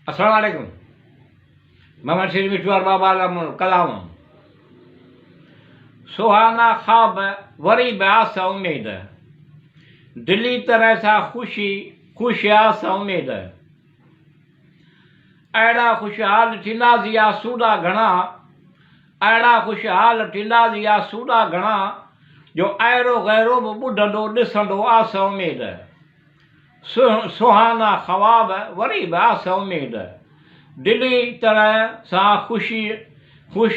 अस्सलाम वालेकुम। मोहम्मद श्री मिठवार बाबा क़लाम। सुहाना ख्वाब वरी भी आस उम्मीद, दिली तरह सा खुशी खुश आस उम्मीद। अहिड़ा खुशहाल थींदासीं सूडा घणा, अहिड़ा खुशहाल थींदासीं सूडा घणा, जो अहिड़ो गहिरो बि ॿुधंदो ॾिसंदो आस उम्मीद। सुहाना ख्वाब वरी भी आस उम्मीद, दिली तरह सां खुशी खुश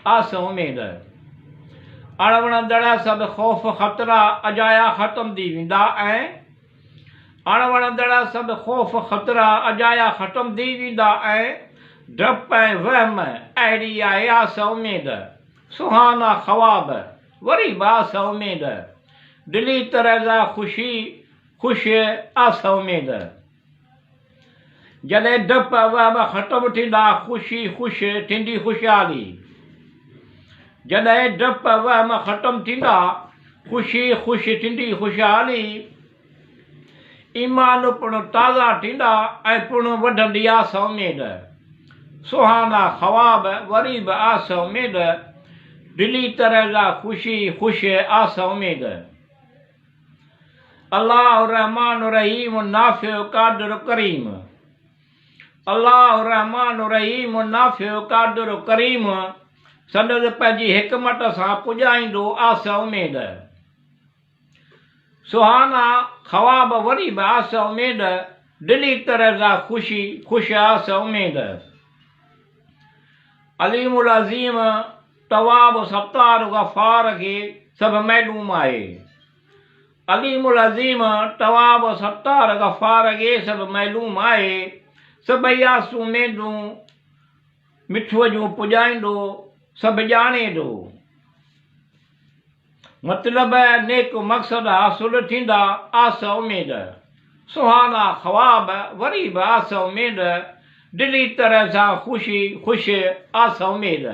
आस उम्मीद। अणवणंदड़ सभु ख़ौफ़ ख़तरा अजाया ख़त्म थी वेंदा ऐं अणवणंदड़ सभु ख़ौफ़ ख़तरा अजाया ख़त्म थी वेंदा ऐं डप ऐं वहम अहिड़ी आहे आस उम्मीद। सुहाना ख्वाब वरी भी आस उम्मीद, दिली तरह सां खुशी खुश आस उम्मीद। जॾहिं डप वहम ख़त्म थींदा खुशी खुश थींदी ख़ुशहाली। जॾहिं डप वहम ख़त्म थींदा खुशी खुश थींदी ख़ुशहाली। ईमान पिणु ताज़ा थींदा ऐं पिणु वधंदी आस उम्मीद। सुहाना ख्वाब वरी भी आस उम्मीद, दिली तरह सां खुशी खुश आस उम्मीद। अल्लाह रहमान रहीम नाफ़िअ क़ादिर करीम। अल्लाह रहमान रहीम नाफ़िअ क़ादिर करीम, संदसि पंहिंजी हिकमत सां पुॼाईंदो आस उम्मीद। सुहाना ख्वाब वरी भी आस उम्मीद, दिली तरह सां खुशी खुश आस उम्मीद। अलीमुल अज़ीम तवाब सत्तार गफ़ार खे सभु मालूम आहे। अलीमुल अज़ीम तवाब सत्तार गफ़ार खे सभु मालूम आहे। सभई आसूं उम्मीदूं मिठूअ जूं पुॼाईंदो सभु ॼाणे थो। मतिलब नेक मक़सद हासिल थींदा आस उम्मीद। सुहाना ख्वाब वरी भी आस उम्मीद, दिली तरह सां खुशी खुश आस उम्मीद।